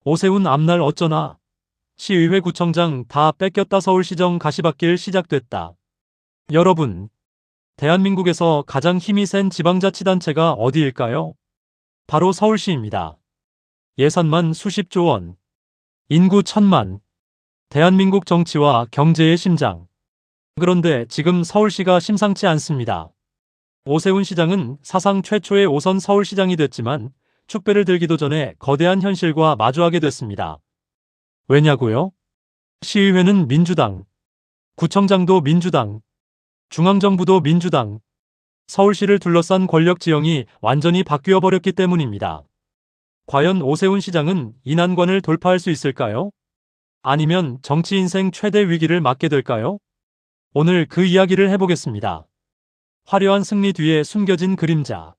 오세훈 앞날 어쩌나. 시의회 구청장 다 뺏겼다. 서울시정 가시밭길 시작됐다. 여러분, 대한민국에서 가장 힘이 센 지방자치단체가 어디일까요? 바로 서울시입니다. 예산만 수십조 원, 인구 1,000만, 대한민국 정치와 경제의 심장. 그런데 지금 서울시가 심상치 않습니다. 오세훈 시장은 사상 최초의 5선 서울시장이 됐지만 축배를 들기도 전에 거대한 현실과 마주하게 됐습니다. 왜냐고요? 시의회는 민주당, 구청장도 민주당, 중앙정부도 민주당, 서울시를 둘러싼 권력 지형이 완전히 바뀌어 버렸기 때문입니다. 과연 오세훈 시장은 이 난관을 돌파할 수 있을까요? 아니면 정치 인생 최대 위기를 맞게 될까요? 오늘 그 이야기를 해보겠습니다. 화려한 승리 뒤에 숨겨진 그림자.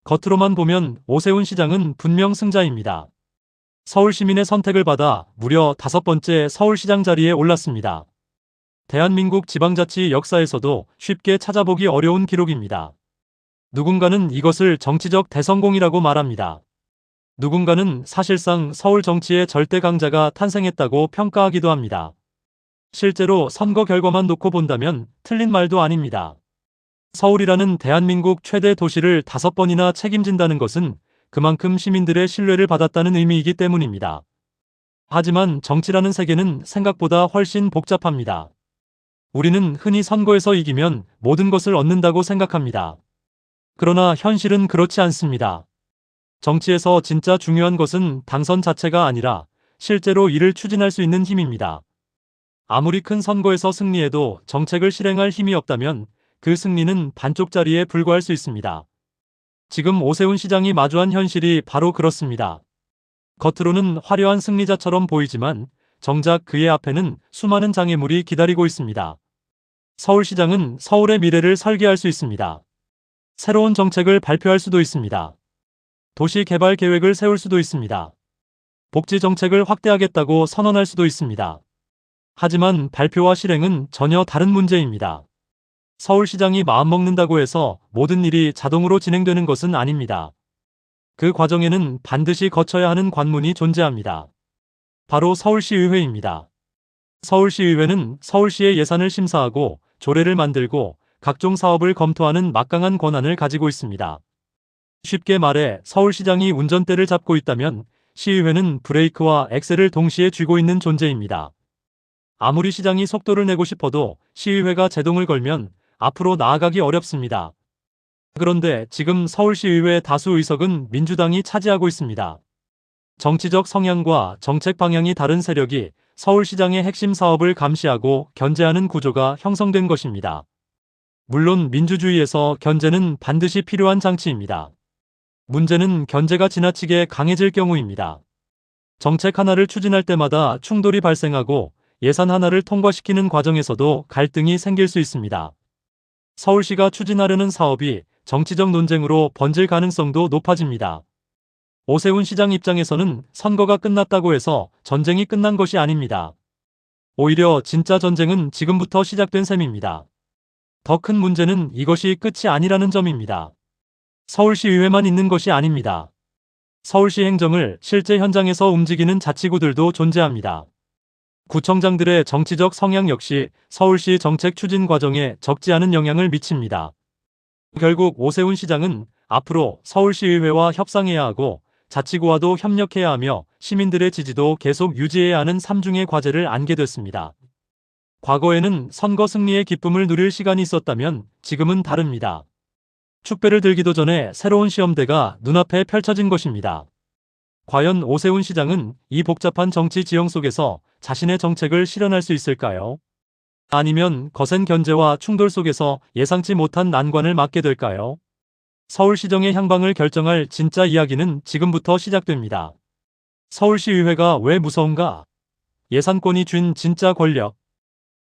겉으로만 보면 오세훈 시장은 분명 승자입니다. 서울 시민의 선택을 받아 무려 5번째 서울시장 자리에 올랐습니다. 대한민국 지방자치 역사에서도 쉽게 찾아보기 어려운 기록입니다. 누군가는 이것을 정치적 대성공이라고 말합니다. 누군가는 사실상 서울 정치의 절대 강자가 탄생했다고 평가하기도 합니다. 실제로 선거 결과만 놓고 본다면 틀린 말도 아닙니다. 서울이라는 대한민국 최대 도시를 5번이나 책임진다는 것은 그만큼 시민들의 신뢰를 받았다는 의미이기 때문입니다. 하지만 정치라는 세계는 생각보다 훨씬 복잡합니다. 우리는 흔히 선거에서 이기면 모든 것을 얻는다고 생각합니다. 그러나 현실은 그렇지 않습니다. 정치에서 진짜 중요한 것은 당선 자체가 아니라 실제로 이를 추진할 수 있는 힘입니다. 아무리 큰 선거에서 승리해도 정책을 실행할 힘이 없다면 그 승리는 반쪽짜리에 불과할 수 있습니다. 지금 오세훈 시장이 마주한 현실이 바로 그렇습니다. 겉으로는 화려한 승리자처럼 보이지만 정작 그의 앞에는 수많은 장애물이 기다리고 있습니다. 서울시장은 서울의 미래를 설계할 수 있습니다. 새로운 정책을 발표할 수도 있습니다. 도시 개발 계획을 세울 수도 있습니다. 복지 정책을 확대하겠다고 선언할 수도 있습니다. 하지만 발표와 실행은 전혀 다른 문제입니다. 서울시장이 마음먹는다고 해서 모든 일이 자동으로 진행되는 것은 아닙니다. 그 과정에는 반드시 거쳐야 하는 관문이 존재합니다. 바로 서울시의회입니다. 서울시의회는 서울시의 예산을 심사하고 조례를 만들고 각종 사업을 검토하는 막강한 권한을 가지고 있습니다. 쉽게 말해 서울시장이 운전대를 잡고 있다면 시의회는 브레이크와 엑셀을 동시에 쥐고 있는 존재입니다. 아무리 시장이 속도를 내고 싶어도 시의회가 제동을 걸면 앞으로 나아가기 어렵습니다. 그런데 지금 서울시의회 다수 의석은 민주당이 차지하고 있습니다. 정치적 성향과 정책 방향이 다른 세력이 서울시장의 핵심 사업을 감시하고 견제하는 구조가 형성된 것입니다. 물론 민주주의에서 견제는 반드시 필요한 장치입니다. 문제는 견제가 지나치게 강해질 경우입니다. 정책 하나를 추진할 때마다 충돌이 발생하고 예산 하나를 통과시키는 과정에서도 갈등이 생길 수 있습니다. 서울시가 추진하려는 사업이 정치적 논쟁으로 번질 가능성도 높아집니다. 오세훈 시장 입장에서는 선거가 끝났다고 해서 전쟁이 끝난 것이 아닙니다. 오히려 진짜 전쟁은 지금부터 시작된 셈입니다. 더 큰 문제는 이것이 끝이 아니라는 점입니다. 서울시의회만 있는 것이 아닙니다. 서울시 행정을 실제 현장에서 움직이는 자치구들도 존재합니다. 구청장들의 정치적 성향 역시 서울시 정책 추진 과정에 적지 않은 영향을 미칩니다. 결국 오세훈 시장은 앞으로 서울시의회와 협상해야 하고 자치구와도 협력해야 하며 시민들의 지지도 계속 유지해야 하는 삼중의 과제를 안게 됐습니다. 과거에는 선거 승리의 기쁨을 누릴 시간이 있었다면 지금은 다릅니다. 축배를 들기도 전에 새로운 시험대가 눈앞에 펼쳐진 것입니다. 과연 오세훈 시장은 이 복잡한 정치 지형 속에서 자신의 정책을 실현할 수 있을까요? 아니면 거센 견제와 충돌 속에서 예상치 못한 난관을 맞게 될까요? 서울시정의 향방을 결정할 진짜 이야기는 지금부터 시작됩니다. 서울시의회가 왜 무서운가? 예산권이 쥔 진짜 권력.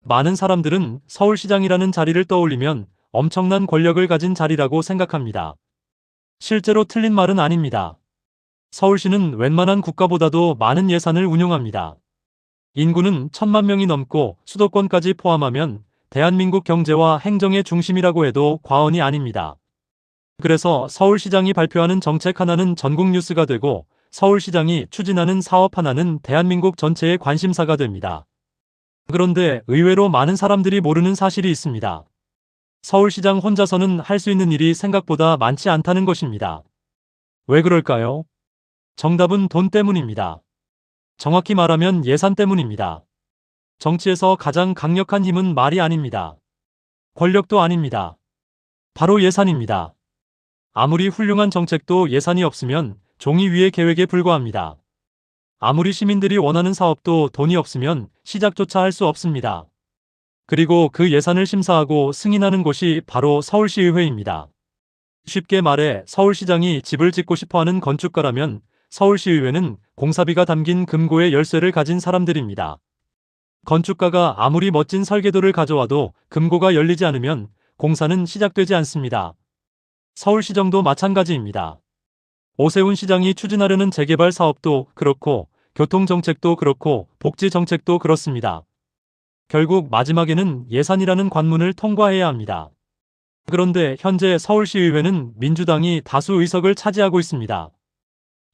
많은 사람들은 서울시장이라는 자리를 떠올리면 엄청난 권력을 가진 자리라고 생각합니다. 실제로 틀린 말은 아닙니다. 서울시는 웬만한 국가보다도 많은 예산을 운용합니다. 인구는 1,000만 명이 넘고 수도권까지 포함하면 대한민국 경제와 행정의 중심이라고 해도 과언이 아닙니다. 그래서 서울시장이 발표하는 정책 하나는 전국 뉴스가 되고 서울시장이 추진하는 사업 하나는 대한민국 전체의 관심사가 됩니다. 그런데 의외로 많은 사람들이 모르는 사실이 있습니다. 서울시장 혼자서는 할 수 있는 일이 생각보다 많지 않다는 것입니다. 왜 그럴까요? 정답은 돈 때문입니다. 정확히 말하면 예산 때문입니다. 정치에서 가장 강력한 힘은 말이 아닙니다. 권력도 아닙니다. 바로 예산입니다. 아무리 훌륭한 정책도 예산이 없으면 종이 위의 계획에 불과합니다. 아무리 시민들이 원하는 사업도 돈이 없으면 시작조차 할 수 없습니다. 그리고 그 예산을 심사하고 승인하는 곳이 바로 서울시의회입니다. 쉽게 말해 서울시장이 집을 짓고 싶어하는 건축가라면 서울시의회는 공사비가 담긴 금고의 열쇠를 가진 사람들입니다. 건축가가 아무리 멋진 설계도를 가져와도 금고가 열리지 않으면 공사는 시작되지 않습니다. 서울시정도 마찬가지입니다. 오세훈 시장이 추진하려는 재개발 사업도 그렇고 교통정책도 그렇고 복지정책도 그렇습니다. 결국 마지막에는 예산이라는 관문을 통과해야 합니다. 그런데 현재 서울시의회는 민주당이 다수 의석을 차지하고 있습니다.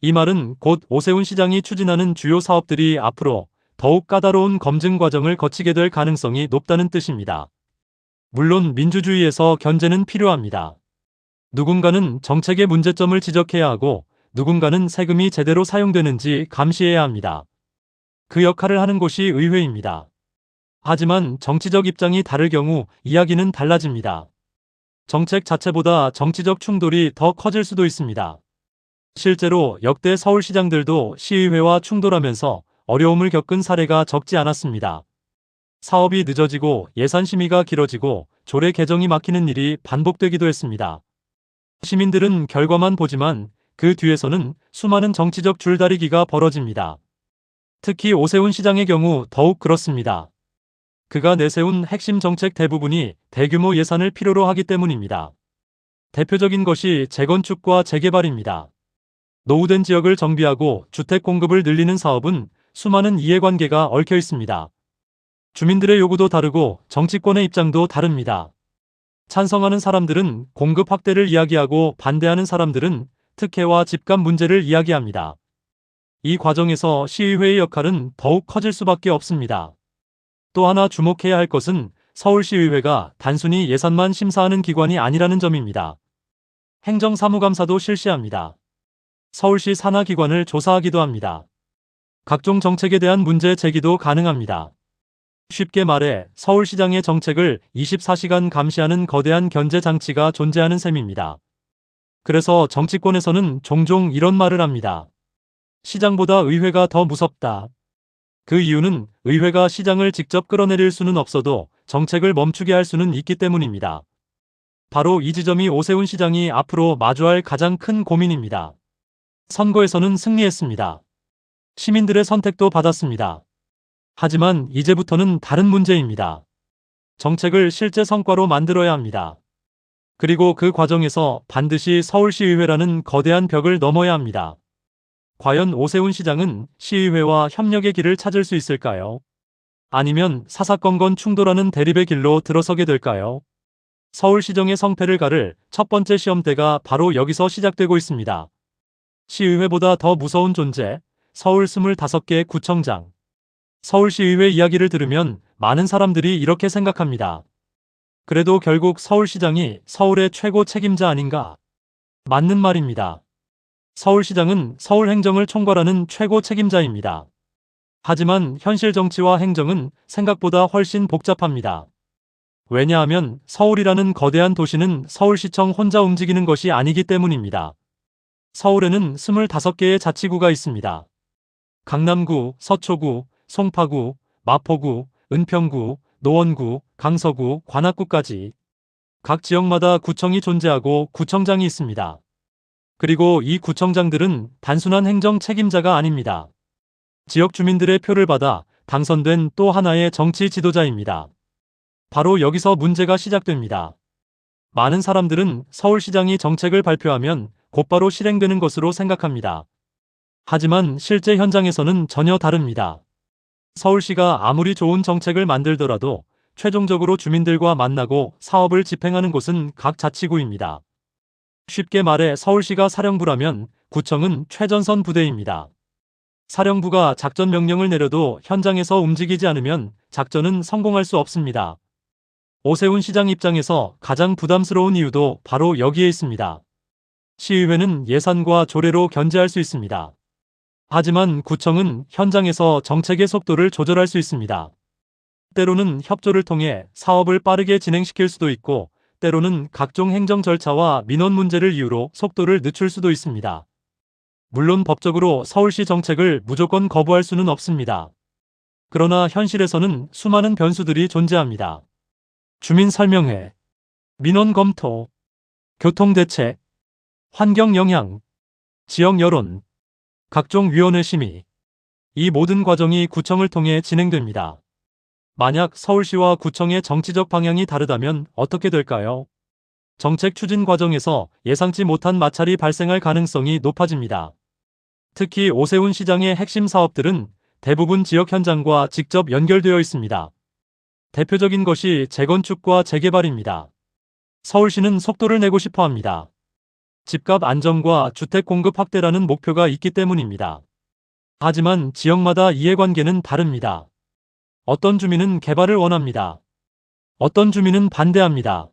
이 말은 곧 오세훈 시장이 추진하는 주요 사업들이 앞으로 더욱 까다로운 검증 과정을 거치게 될 가능성이 높다는 뜻입니다. 물론 민주주의에서 견제는 필요합니다. 누군가는 정책의 문제점을 지적해야 하고 누군가는 세금이 제대로 사용되는지 감시해야 합니다. 그 역할을 하는 곳이 의회입니다. 하지만 정치적 입장이 다를 경우 이야기는 달라집니다. 정책 자체보다 정치적 충돌이 더 커질 수도 있습니다. 실제로 역대 서울시장들도 시의회와 충돌하면서 어려움을 겪은 사례가 적지 않았습니다. 사업이 늦어지고 예산 심의가 길어지고 조례 개정이 막히는 일이 반복되기도 했습니다. 시민들은 결과만 보지만 그 뒤에서는 수많은 정치적 줄다리기가 벌어집니다. 특히 오세훈 시장의 경우 더욱 그렇습니다. 그가 내세운 핵심 정책 대부분이 대규모 예산을 필요로 하기 때문입니다. 대표적인 것이 재건축과 재개발입니다. 노후된 지역을 정비하고 주택 공급을 늘리는 사업은 수많은 이해관계가 얽혀 있습니다. 주민들의 요구도 다르고 정치권의 입장도 다릅니다. 찬성하는 사람들은 공급 확대를 이야기하고 반대하는 사람들은 특혜와 집값 문제를 이야기합니다. 이 과정에서 시의회의 역할은 더욱 커질 수밖에 없습니다. 또 하나 주목해야 할 것은 서울시의회가 단순히 예산만 심사하는 기관이 아니라는 점입니다. 행정사무감사도 실시합니다. 서울시 산하기관을 조사하기도 합니다. 각종 정책에 대한 문제 제기도 가능합니다. 쉽게 말해 서울시장의 정책을 24시간 감시하는 거대한 견제 장치가 존재하는 셈입니다. 그래서 정치권에서는 종종 이런 말을 합니다. 시장보다 의회가 더 무섭다. 그 이유는 의회가 시장을 직접 끌어내릴 수는 없어도 정책을 멈추게 할 수는 있기 때문입니다. 바로 이 지점이 오세훈 시장이 앞으로 마주할 가장 큰 고민입니다. 선거에서는 승리했습니다. 시민들의 선택도 받았습니다. 하지만 이제부터는 다른 문제입니다. 정책을 실제 성과로 만들어야 합니다. 그리고 그 과정에서 반드시 서울시의회라는 거대한 벽을 넘어야 합니다. 과연 오세훈 시장은 시의회와 협력의 길을 찾을 수 있을까요? 아니면 사사건건 충돌하는 대립의 길로 들어서게 될까요? 서울시정의 성패를 가를 첫 번째 시험대가 바로 여기서 시작되고 있습니다. 시의회보다 더 무서운 존재, 서울 25개 구청장. 서울시의회 이야기를 들으면 많은 사람들이 이렇게 생각합니다. 그래도 결국 서울시장이 서울의 최고 책임자 아닌가? 맞는 말입니다. 서울시장은 서울 행정을 총괄하는 최고 책임자입니다. 하지만 현실 정치와 행정은 생각보다 훨씬 복잡합니다. 왜냐하면 서울이라는 거대한 도시는 서울시청 혼자 움직이는 것이 아니기 때문입니다. 서울에는 25개의 자치구가 있습니다. 강남구, 서초구, 송파구, 마포구, 은평구, 노원구, 강서구, 관악구까지 각 지역마다 구청이 존재하고 구청장이 있습니다. 그리고 이 구청장들은 단순한 행정 책임자가 아닙니다. 지역 주민들의 표를 받아 당선된 또 하나의 정치 지도자입니다. 바로 여기서 문제가 시작됩니다. 많은 사람들은 서울시장이 정책을 발표하면 곧바로 실행되는 것으로 생각합니다. 하지만 실제 현장에서는 전혀 다릅니다. 서울시가 아무리 좋은 정책을 만들더라도 최종적으로 주민들과 만나고 사업을 집행하는 곳은 각 자치구입니다. 쉽게 말해 서울시가 사령부라면 구청은 최전선 부대입니다. 사령부가 작전 명령을 내려도 현장에서 움직이지 않으면 작전은 성공할 수 없습니다. 오세훈 시장 입장에서 가장 부담스러운 이유도 바로 여기에 있습니다. 시의회는 예산과 조례로 견제할 수 있습니다. 하지만 구청은 현장에서 정책의 속도를 조절할 수 있습니다. 때로는 협조를 통해 사업을 빠르게 진행시킬 수도 있고, 때로는 각종 행정 절차와 민원 문제를 이유로 속도를 늦출 수도 있습니다. 물론 법적으로 서울시 정책을 무조건 거부할 수는 없습니다. 그러나 현실에서는 수많은 변수들이 존재합니다. 주민 설명회, 민원 검토, 교통 대책, 환경 영향, 지역 여론, 각종 위원회 심의. 이 모든 과정이 구청을 통해 진행됩니다. 만약 서울시와 구청의 정치적 방향이 다르다면 어떻게 될까요? 정책 추진 과정에서 예상치 못한 마찰이 발생할 가능성이 높아집니다. 특히 오세훈 시장의 핵심 사업들은 대부분 지역 현장과 직접 연결되어 있습니다. 대표적인 것이 재건축과 재개발입니다. 서울시는 속도를 내고 싶어 합니다. 집값 안정과 주택 공급 확대라는 목표가 있기 때문입니다. 하지만 지역마다 이해관계는 다릅니다. 어떤 주민은 개발을 원합니다. 어떤 주민은 반대합니다.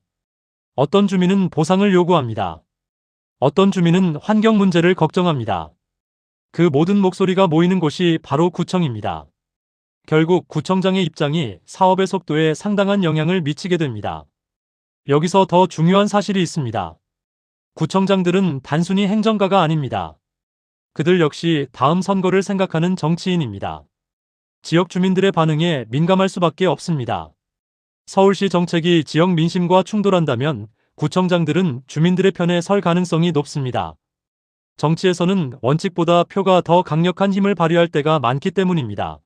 어떤 주민은 보상을 요구합니다. 어떤 주민은 환경 문제를 걱정합니다. 그 모든 목소리가 모이는 곳이 바로 구청입니다. 결국 구청장의 입장이 사업의 속도에 상당한 영향을 미치게 됩니다. 여기서 더 중요한 사실이 있습니다. 구청장들은 단순히 행정가가 아닙니다. 그들 역시 다음 선거를 생각하는 정치인입니다. 지역 주민들의 반응에 민감할 수밖에 없습니다. 서울시 정책이 지역 민심과 충돌한다면 구청장들은 주민들의 편에 설 가능성이 높습니다. 정치에서는 원칙보다 표가 더 강력한 힘을 발휘할 때가 많기 때문입니다.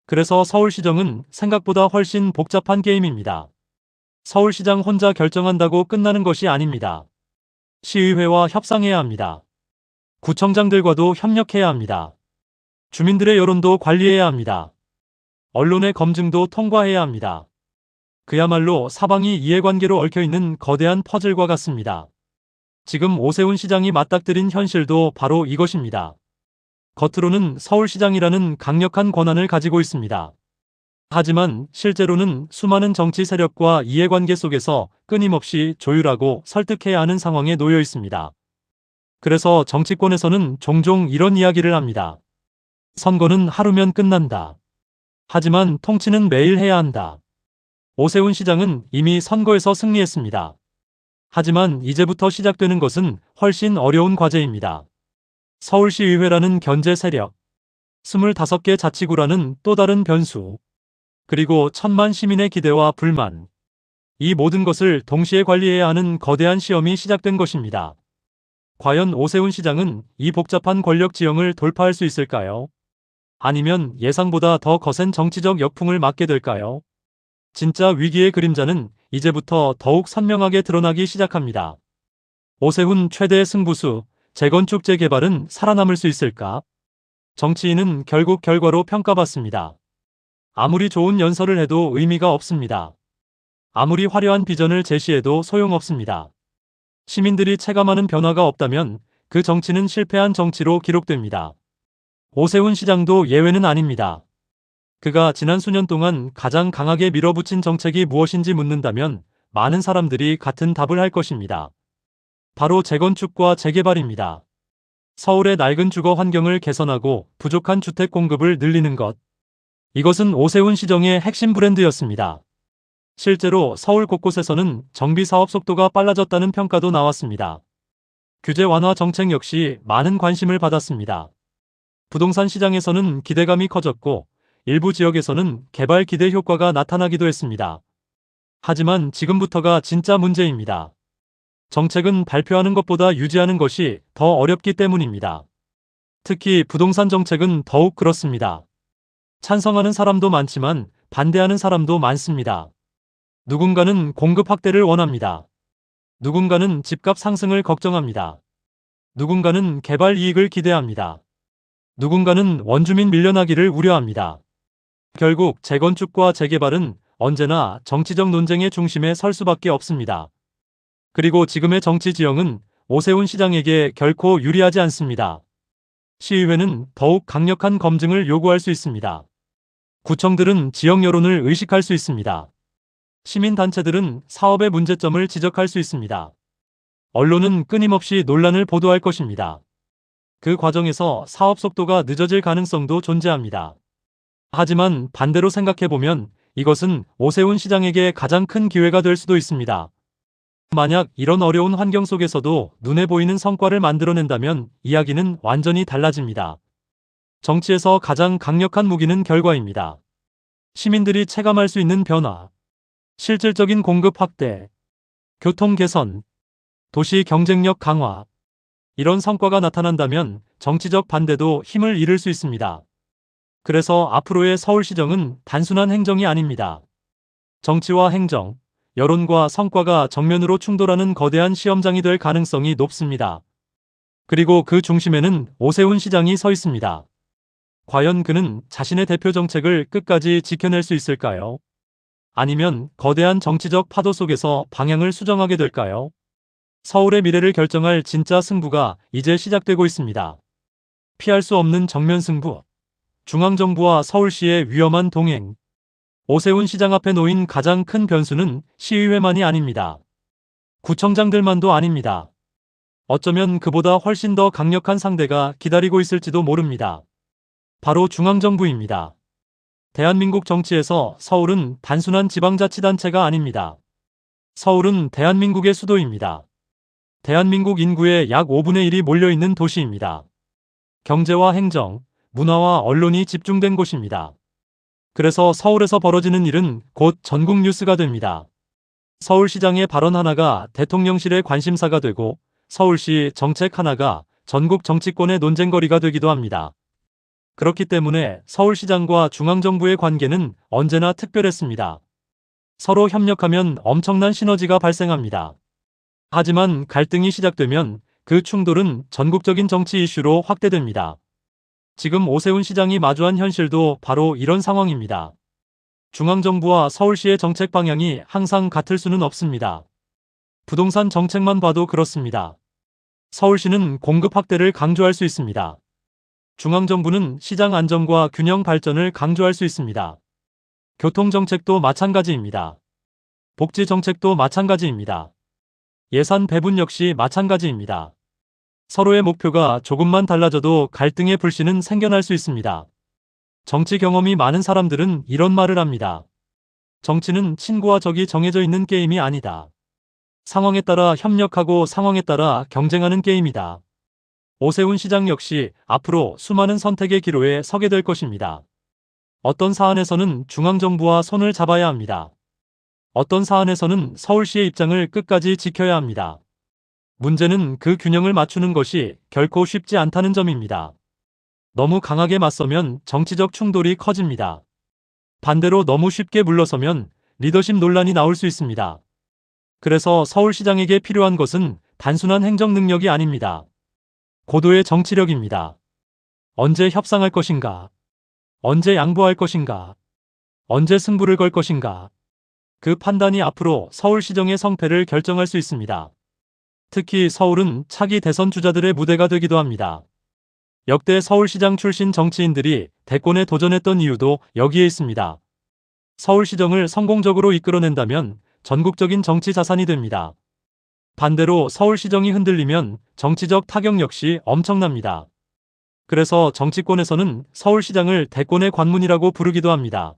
그래서 서울시정은 생각보다 훨씬 복잡한 게임입니다. 서울시장 혼자 결정한다고 끝나는 것이 아닙니다. 시의회와 협상해야 합니다. 구청장들과도 협력해야 합니다. 주민들의 여론도 관리해야 합니다. 언론의 검증도 통과해야 합니다. 그야말로 사방이 이해관계로 얽혀있는 거대한 퍼즐과 같습니다. 지금 오세훈 시장이 맞닥뜨린 현실도 바로 이것입니다. 겉으로는 서울시장이라는 강력한 권한을 가지고 있습니다. 하지만 실제로는 수많은 정치 세력과 이해관계 속에서 끊임없이 조율하고 설득해야 하는 상황에 놓여 있습니다. 그래서 정치권에서는 종종 이런 이야기를 합니다. 선거는 하루면 끝난다. 하지만 통치는 매일 해야 한다. 오세훈 시장은 이미 선거에서 승리했습니다. 하지만 이제부터 시작되는 것은 훨씬 어려운 과제입니다. 서울시의회라는 견제 세력, 25개 자치구라는 또 다른 변수, 그리고 천만 시민의 기대와 불만, 이 모든 것을 동시에 관리해야 하는 거대한 시험이 시작된 것입니다. 과연 오세훈 시장은 이 복잡한 권력 지형을 돌파할 수 있을까요? 아니면 예상보다 더 거센 정치적 역풍을 맞게 될까요? 진짜 위기의 그림자는 이제부터 더욱 선명하게 드러나기 시작합니다. 오세훈 최대의 승부수, 재건축 재개발은 살아남을 수 있을까? 정치인은 결국 결과로 평가받습니다. 아무리 좋은 연설을 해도 의미가 없습니다. 아무리 화려한 비전을 제시해도 소용없습니다. 시민들이 체감하는 변화가 없다면 그 정치는 실패한 정치로 기록됩니다. 오세훈 시장도 예외는 아닙니다. 그가 지난 수년 동안 가장 강하게 밀어붙인 정책이 무엇인지 묻는다면 많은 사람들이 같은 답을 할 것입니다. 바로 재건축과 재개발입니다. 서울의 낡은 주거 환경을 개선하고 부족한 주택 공급을 늘리는 것. 이것은 오세훈 시정의 핵심 브랜드였습니다. 실제로 서울 곳곳에서는 정비 사업 속도가 빨라졌다는 평가도 나왔습니다. 규제 완화 정책 역시 많은 관심을 받았습니다. 부동산 시장에서는 기대감이 커졌고 일부 지역에서는 개발 기대 효과가 나타나기도 했습니다. 하지만 지금부터가 진짜 문제입니다. 정책은 발표하는 것보다 유지하는 것이 더 어렵기 때문입니다. 특히 부동산 정책은 더욱 그렇습니다. 찬성하는 사람도 많지만 반대하는 사람도 많습니다. 누군가는 공급 확대를 원합니다. 누군가는 집값 상승을 걱정합니다. 누군가는 개발 이익을 기대합니다. 누군가는 원주민 밀려나기를 우려합니다. 결국 재건축과 재개발은 언제나 정치적 논쟁의 중심에 설 수밖에 없습니다. 그리고 지금의 정치 지형은 오세훈 시장에게 결코 유리하지 않습니다. 시의회는 더욱 강력한 검증을 요구할 수 있습니다. 구청들은 지역 여론을 의식할 수 있습니다. 시민단체들은 사업의 문제점을 지적할 수 있습니다. 언론은 끊임없이 논란을 보도할 것입니다. 그 과정에서 사업 속도가 늦어질 가능성도 존재합니다. 하지만 반대로 생각해보면 이것은 오세훈 시장에게 가장 큰 기회가 될 수도 있습니다. 만약 이런 어려운 환경 속에서도 눈에 보이는 성과를 만들어낸다면 이야기는 완전히 달라집니다. 정치에서 가장 강력한 무기는 결과입니다. 시민들이 체감할 수 있는 변화, 실질적인 공급 확대, 교통 개선, 도시 경쟁력 강화, 이런 성과가 나타난다면 정치적 반대도 힘을 잃을 수 있습니다. 그래서 앞으로의 서울시정은 단순한 행정이 아닙니다. 정치와 행정, 여론과 성과가 정면으로 충돌하는 거대한 시험장이 될 가능성이 높습니다. 그리고 그 중심에는 오세훈 시장이 서 있습니다. 과연 그는 자신의 대표 정책을 끝까지 지켜낼 수 있을까요? 아니면 거대한 정치적 파도 속에서 방향을 수정하게 될까요? 서울의 미래를 결정할 진짜 승부가 이제 시작되고 있습니다. 피할 수 없는 정면 승부. 중앙정부와 서울시의 위험한 동행. 오세훈 시장 앞에 놓인 가장 큰 변수는 시의회만이 아닙니다. 구청장들만도 아닙니다. 어쩌면 그보다 훨씬 더 강력한 상대가 기다리고 있을지도 모릅니다. 바로 중앙정부입니다. 대한민국 정치에서 서울은 단순한 지방자치단체가 아닙니다. 서울은 대한민국의 수도입니다. 대한민국 인구의 약 5분의 1이 몰려있는 도시입니다. 경제와 행정, 문화와 언론이 집중된 곳입니다. 그래서 서울에서 벌어지는 일은 곧 전국 뉴스가 됩니다. 서울시장의 발언 하나가 대통령실의 관심사가 되고 서울시 정책 하나가 전국 정치권의 논쟁거리가 되기도 합니다. 그렇기 때문에 서울시장과 중앙정부의 관계는 언제나 특별했습니다. 서로 협력하면 엄청난 시너지가 발생합니다. 하지만 갈등이 시작되면 그 충돌은 전국적인 정치 이슈로 확대됩니다. 지금 오세훈 시장이 마주한 현실도 바로 이런 상황입니다. 중앙정부와 서울시의 정책 방향이 항상 같을 수는 없습니다. 부동산 정책만 봐도 그렇습니다. 서울시는 공급 확대를 강조할 수 있습니다. 중앙정부는 시장 안정과 균형 발전을 강조할 수 있습니다. 교통정책도 마찬가지입니다. 복지정책도 마찬가지입니다. 예산 배분 역시 마찬가지입니다. 서로의 목표가 조금만 달라져도 갈등의 불씨는 생겨날 수 있습니다. 정치 경험이 많은 사람들은 이런 말을 합니다. 정치는 친구와 적이 정해져 있는 게임이 아니다. 상황에 따라 협력하고 상황에 따라 경쟁하는 게임이다. 오세훈 시장 역시 앞으로 수많은 선택의 기로에 서게 될 것입니다. 어떤 사안에서는 중앙정부와 손을 잡아야 합니다. 어떤 사안에서는 서울시의 입장을 끝까지 지켜야 합니다. 문제는 그 균형을 맞추는 것이 결코 쉽지 않다는 점입니다. 너무 강하게 맞서면 정치적 충돌이 커집니다. 반대로 너무 쉽게 물러서면 리더십 논란이 나올 수 있습니다. 그래서 서울시장에게 필요한 것은 단순한 행정 능력이 아닙니다. 고도의 정치력입니다. 언제 협상할 것인가? 언제 양보할 것인가? 언제 승부를 걸 것인가? 그 판단이 앞으로 서울시정의 성패를 결정할 수 있습니다. 특히 서울은 차기 대선 주자들의 무대가 되기도 합니다. 역대 서울시장 출신 정치인들이 대권에 도전했던 이유도 여기에 있습니다. 서울시정을 성공적으로 이끌어낸다면 전국적인 정치 자산이 됩니다. 반대로 서울시정이 흔들리면 정치적 타격 역시 엄청납니다. 그래서 정치권에서는 서울시장을 대권의 관문이라고 부르기도 합니다.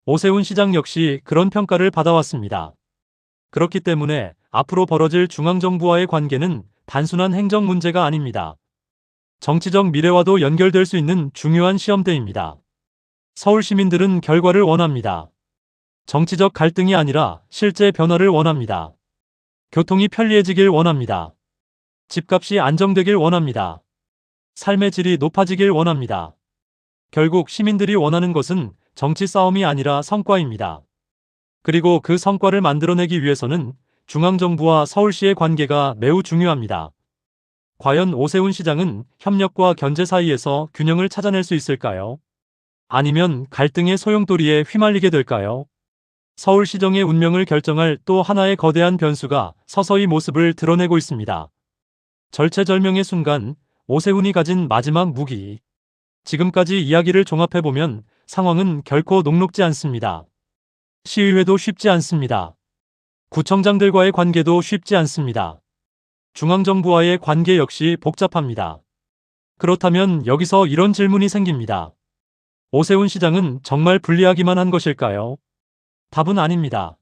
오세훈 시장 역시 그런 평가를 받아왔습니다. 그렇기 때문에 앞으로 벌어질 중앙정부와의 관계는 단순한 행정 문제가 아닙니다. 정치적 미래와도 연결될 수 있는 중요한 시험대입니다. 서울 시민들은 결과를 원합니다. 정치적 갈등이 아니라 실제 변화를 원합니다. 교통이 편리해지길 원합니다. 집값이 안정되길 원합니다. 삶의 질이 높아지길 원합니다. 결국 시민들이 원하는 것은 정치 싸움이 아니라 성과입니다. 그리고 그 성과를 만들어내기 위해서는 중앙정부와 서울시의 관계가 매우 중요합니다. 과연 오세훈 시장은 협력과 견제 사이에서 균형을 찾아낼 수 있을까요? 아니면 갈등의 소용돌이에 휘말리게 될까요? 서울시정의 운명을 결정할 또 하나의 거대한 변수가 서서히 모습을 드러내고 있습니다. 절체절명의 순간, 오세훈이 가진 마지막 무기. 지금까지 이야기를 종합해보면 상황은 결코 녹록지 않습니다. 시의회도 쉽지 않습니다. 구청장들과의 관계도 쉽지 않습니다. 중앙정부와의 관계 역시 복잡합니다. 그렇다면 여기서 이런 질문이 생깁니다. 오세훈 시장은 정말 불리하기만 한 것일까요? 답은 아닙니다.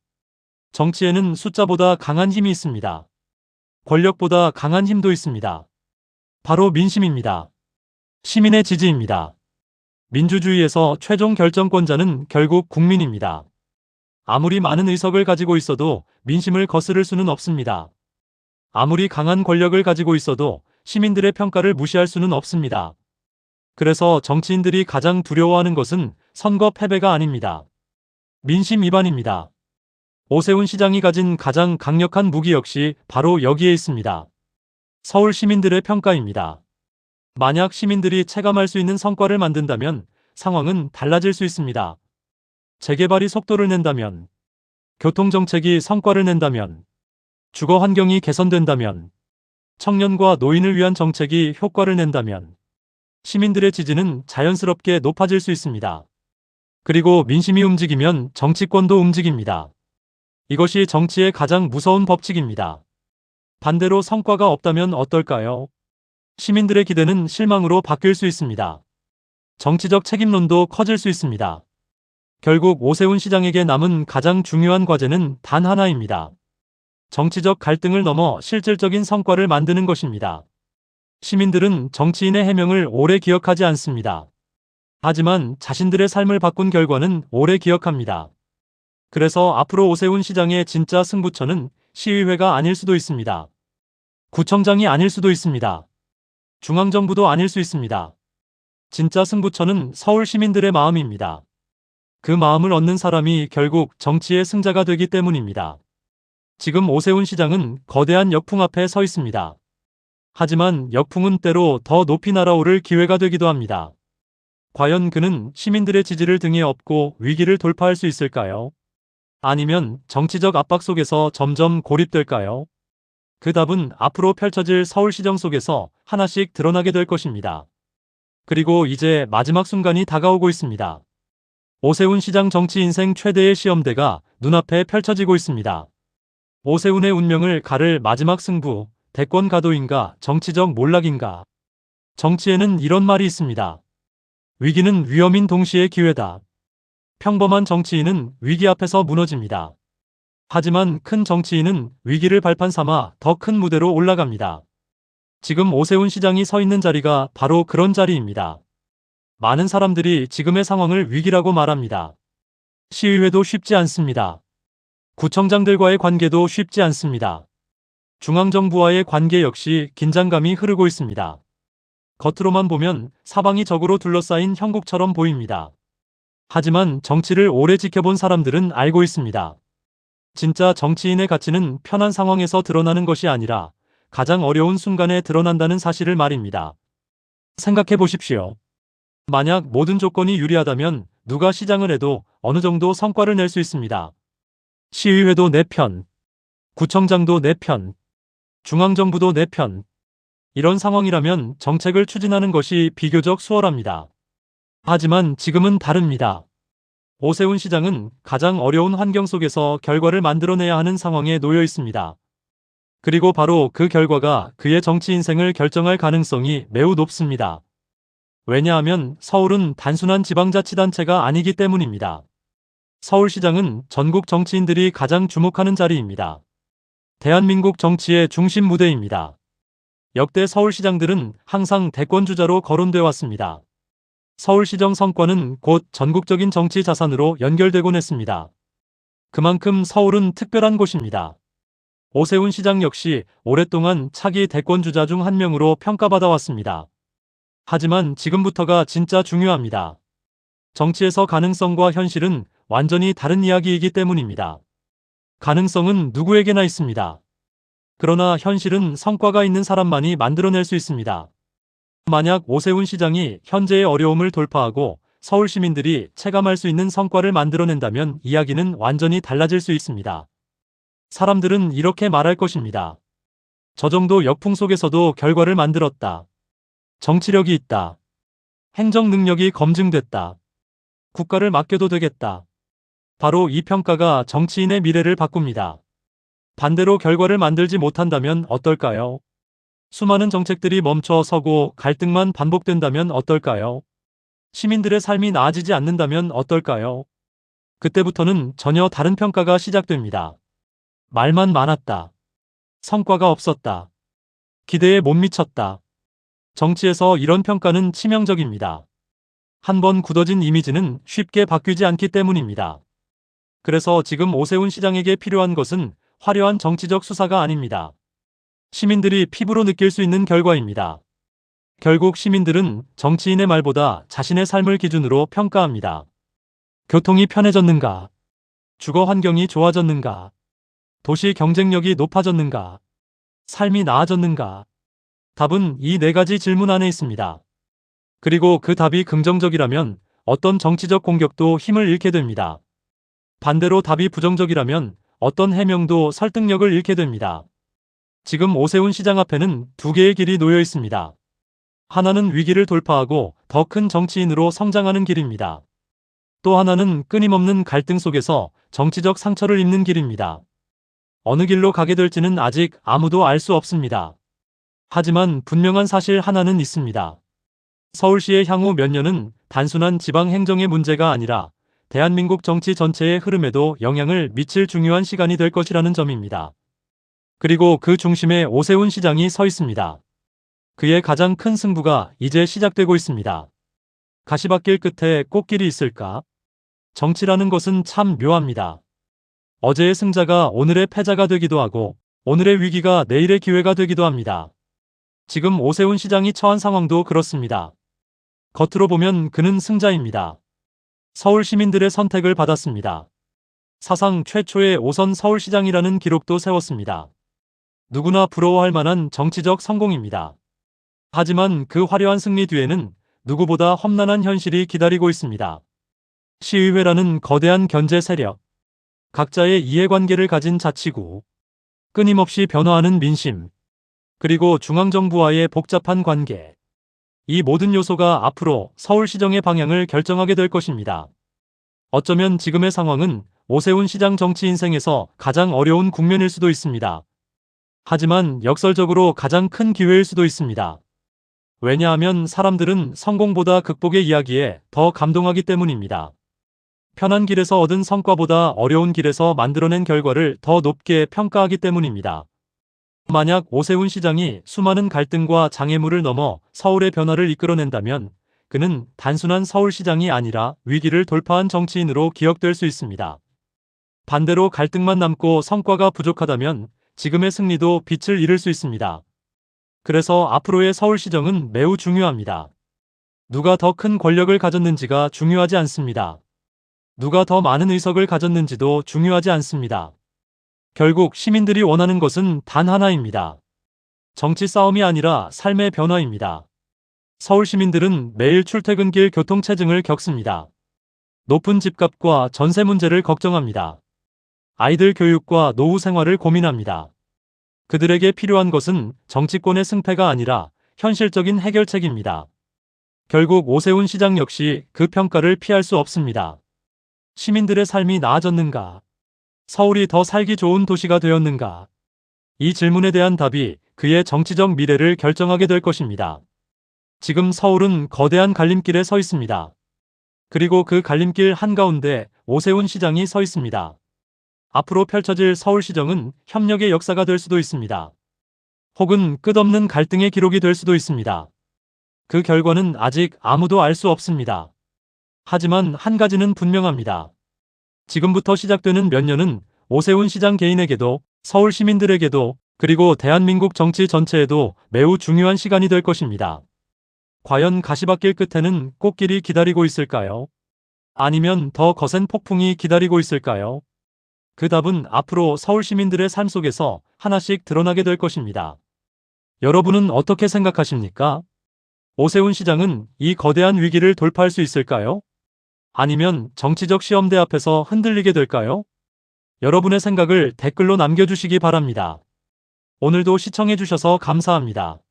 정치에는 숫자보다 강한 힘이 있습니다. 권력보다 강한 힘도 있습니다. 바로 민심입니다. 시민의 지지입니다. 민주주의에서 최종 결정권자는 결국 국민입니다. 아무리 많은 의석을 가지고 있어도 민심을 거스를 수는 없습니다. 아무리 강한 권력을 가지고 있어도 시민들의 평가를 무시할 수는 없습니다. 그래서 정치인들이 가장 두려워하는 것은 선거 패배가 아닙니다. 민심 위반입니다. 오세훈 시장이 가진 가장 강력한 무기 역시 바로 여기에 있습니다. 서울 시민들의 평가입니다. 만약 시민들이 체감할 수 있는 성과를 만든다면 상황은 달라질 수 있습니다. 재개발이 속도를 낸다면, 교통정책이 성과를 낸다면, 주거 환경이 개선된다면, 청년과 노인을 위한 정책이 효과를 낸다면 시민들의 지지는 자연스럽게 높아질 수 있습니다. 그리고 민심이 움직이면 정치권도 움직입니다. 이것이 정치의 가장 무서운 법칙입니다. 반대로 성과가 없다면 어떨까요? 시민들의 기대는 실망으로 바뀔 수 있습니다. 정치적 책임론도 커질 수 있습니다. 결국 오세훈 시장에게 남은 가장 중요한 과제는 단 하나입니다. 정치적 갈등을 넘어 실질적인 성과를 만드는 것입니다. 시민들은 정치인의 해명을 오래 기억하지 않습니다. 하지만 자신들의 삶을 바꾼 결과는 오래 기억합니다. 그래서 앞으로 오세훈 시장의 진짜 승부처는 시의회가 아닐 수도 있습니다. 구청장이 아닐 수도 있습니다. 중앙정부도 아닐 수 있습니다. 진짜 승부처는 서울 시민들의 마음입니다. 그 마음을 얻는 사람이 결국 정치의 승자가 되기 때문입니다. 지금 오세훈 시장은 거대한 역풍 앞에 서 있습니다. 하지만 역풍은 때로 더 높이 날아오를 기회가 되기도 합니다. 과연 그는 시민들의 지지를 등에 업고 위기를 돌파할 수 있을까요? 아니면 정치적 압박 속에서 점점 고립될까요? 그 답은 앞으로 펼쳐질 서울시정 속에서 하나씩 드러나게 될 것입니다. 그리고 이제 마지막 순간이 다가오고 있습니다. 오세훈 시장 정치 인생 최대의 시험대가 눈앞에 펼쳐지고 있습니다. 오세훈의 운명을 가를 마지막 승부, 대권 가도인가, 정치적 몰락인가. 정치에는 이런 말이 있습니다. 위기는 위험인 동시에 기회다. 평범한 정치인은 위기 앞에서 무너집니다. 하지만 큰 정치인은 위기를 발판 삼아 더 큰 무대로 올라갑니다. 지금 오세훈 시장이 서 있는 자리가 바로 그런 자리입니다. 많은 사람들이 지금의 상황을 위기라고 말합니다. 시의회도 쉽지 않습니다. 구청장들과의 관계도 쉽지 않습니다. 중앙정부와의 관계 역시 긴장감이 흐르고 있습니다. 겉으로만 보면 사방이 적으로 둘러싸인 형국처럼 보입니다. 하지만 정치를 오래 지켜본 사람들은 알고 있습니다. 진짜 정치인의 가치는 편한 상황에서 드러나는 것이 아니라 가장 어려운 순간에 드러난다는 사실을 말입니다. 생각해 보십시오. 만약 모든 조건이 유리하다면 누가 시장을 해도 어느 정도 성과를 낼 수 있습니다. 시의회도 내 편, 구청장도 내 편, 중앙정부도 내 편. 이런 상황이라면 정책을 추진하는 것이 비교적 수월합니다. 하지만 지금은 다릅니다. 오세훈 시장은 가장 어려운 환경 속에서 결과를 만들어내야 하는 상황에 놓여 있습니다. 그리고 바로 그 결과가 그의 정치 인생을 결정할 가능성이 매우 높습니다. 왜냐하면 서울은 단순한 지방자치단체가 아니기 때문입니다. 서울시장은 전국 정치인들이 가장 주목하는 자리입니다. 대한민국 정치의 중심 무대입니다. 역대 서울시장들은 항상 대권주자로 거론돼 왔습니다. 서울시정 성과는 곧 전국적인 정치 자산으로 연결되곤 했습니다. 그만큼 서울은 특별한 곳입니다. 오세훈 시장 역시 오랫동안 차기 대권주자 중 한 명으로 평가받아 왔습니다. 하지만 지금부터가 진짜 중요합니다. 정치에서 가능성과 현실은 완전히 다른 이야기이기 때문입니다. 가능성은 누구에게나 있습니다. 그러나 현실은 성과가 있는 사람만이 만들어낼 수 있습니다. 만약 오세훈 시장이 현재의 어려움을 돌파하고 서울 시민들이 체감할 수 있는 성과를 만들어낸다면 이야기는 완전히 달라질 수 있습니다. 사람들은 이렇게 말할 것입니다. 저 정도 역풍 속에서도 결과를 만들었다. 정치력이 있다. 행정 능력이 검증됐다. 국가를 맡겨도 되겠다. 바로 이 평가가 정치인의 미래를 바꿉니다. 반대로 결과를 만들지 못한다면 어떨까요? 수많은 정책들이 멈춰 서고 갈등만 반복된다면 어떨까요? 시민들의 삶이 나아지지 않는다면 어떨까요? 그때부터는 전혀 다른 평가가 시작됩니다. 말만 많았다. 성과가 없었다. 기대에 못 미쳤다. 정치에서 이런 평가는 치명적입니다. 한번 굳어진 이미지는 쉽게 바뀌지 않기 때문입니다. 그래서 지금 오세훈 시장에게 필요한 것은 화려한 정치적 수사가 아닙니다. 시민들이 피부로 느낄 수 있는 결과입니다. 결국 시민들은 정치인의 말보다 자신의 삶을 기준으로 평가합니다. 교통이 편해졌는가? 주거 환경이 좋아졌는가? 도시 경쟁력이 높아졌는가? 삶이 나아졌는가? 답은 이 네 가지 질문 안에 있습니다. 그리고 그 답이 긍정적이라면 어떤 정치적 공격도 힘을 잃게 됩니다. 반대로 답이 부정적이라면 어떤 해명도 설득력을 잃게 됩니다. 지금 오세훈 시장 앞에는 두 개의 길이 놓여 있습니다. 하나는 위기를 돌파하고 더 큰 정치인으로 성장하는 길입니다. 또 하나는 끊임없는 갈등 속에서 정치적 상처를 입는 길입니다. 어느 길로 가게 될지는 아직 아무도 알 수 없습니다. 하지만 분명한 사실 하나는 있습니다. 서울시의 향후 몇 년은 단순한 지방 행정의 문제가 아니라 대한민국 정치 전체의 흐름에도 영향을 미칠 중요한 시간이 될 것이라는 점입니다. 그리고 그 중심에 오세훈 시장이 서 있습니다. 그의 가장 큰 승부가 이제 시작되고 있습니다. 가시밭길 끝에 꽃길이 있을까? 정치라는 것은 참 묘합니다. 어제의 승자가 오늘의 패자가 되기도 하고 오늘의 위기가 내일의 기회가 되기도 합니다. 지금 오세훈 시장이 처한 상황도 그렇습니다. 겉으로 보면 그는 승자입니다. 서울 시민들의 선택을 받았습니다. 사상 최초의 5선 서울시장이라는 기록도 세웠습니다. 누구나 부러워할 만한 정치적 성공입니다. 하지만 그 화려한 승리 뒤에는 누구보다 험난한 현실이 기다리고 있습니다. 시의회라는 거대한 견제 세력, 각자의 이해관계를 가진 자치구, 끊임없이 변화하는 민심, 그리고 중앙정부와의 복잡한 관계. 이 모든 요소가 앞으로 서울시정의 방향을 결정하게 될 것입니다. 어쩌면 지금의 상황은 오세훈 시장 정치 인생에서 가장 어려운 국면일 수도 있습니다. 하지만 역설적으로 가장 큰 기회일 수도 있습니다. 왜냐하면 사람들은 성공보다 극복의 이야기에 더 감동하기 때문입니다. 편한 길에서 얻은 성과보다 어려운 길에서 만들어낸 결과를 더 높게 평가하기 때문입니다. 만약 오세훈 시장이 수많은 갈등과 장애물을 넘어 서울의 변화를 이끌어낸다면 그는 단순한 서울시장이 아니라 위기를 돌파한 정치인으로 기억될 수 있습니다. 반대로 갈등만 남고 성과가 부족하다면 지금의 승리도 빛을 잃을 수 있습니다. 그래서 앞으로의 서울시정은 매우 중요합니다. 누가 더 큰 권력을 가졌는지가 중요하지 않습니다. 누가 더 많은 의석을 가졌는지도 중요하지 않습니다. 결국 시민들이 원하는 것은 단 하나입니다. 정치 싸움이 아니라 삶의 변화입니다. 서울 시민들은 매일 출퇴근길 교통체증을 겪습니다. 높은 집값과 전세 문제를 걱정합니다. 아이들 교육과 노후 생활을 고민합니다. 그들에게 필요한 것은 정치권의 승패가 아니라 현실적인 해결책입니다. 결국 오세훈 시장 역시 그 평가를 피할 수 없습니다. 시민들의 삶이 나아졌는가? 서울이 더 살기 좋은 도시가 되었는가? 이 질문에 대한 답이 그의 정치적 미래를 결정하게 될 것입니다. 지금 서울은 거대한 갈림길에 서 있습니다. 그리고 그 갈림길 한가운데 오세훈 시장이 서 있습니다. 앞으로 펼쳐질 서울시정은 협력의 역사가 될 수도 있습니다. 혹은 끝없는 갈등의 기록이 될 수도 있습니다. 그 결과는 아직 아무도 알 수 없습니다. 하지만 한 가지는 분명합니다. 지금부터 시작되는 몇 년은 오세훈 시장 개인에게도 서울 시민들에게도 그리고 대한민국 정치 전체에도 매우 중요한 시간이 될 것입니다. 과연 가시밭길 끝에는 꽃길이 기다리고 있을까요? 아니면 더 거센 폭풍이 기다리고 있을까요? 그 답은 앞으로 서울 시민들의 삶 속에서 하나씩 드러나게 될 것입니다. 여러분은 어떻게 생각하십니까? 오세훈 시장은 이 거대한 위기를 돌파할 수 있을까요? 아니면 정치적 시험대 앞에서 흔들리게 될까요? 여러분의 생각을 댓글로 남겨주시기 바랍니다. 오늘도 시청해주셔서 감사합니다.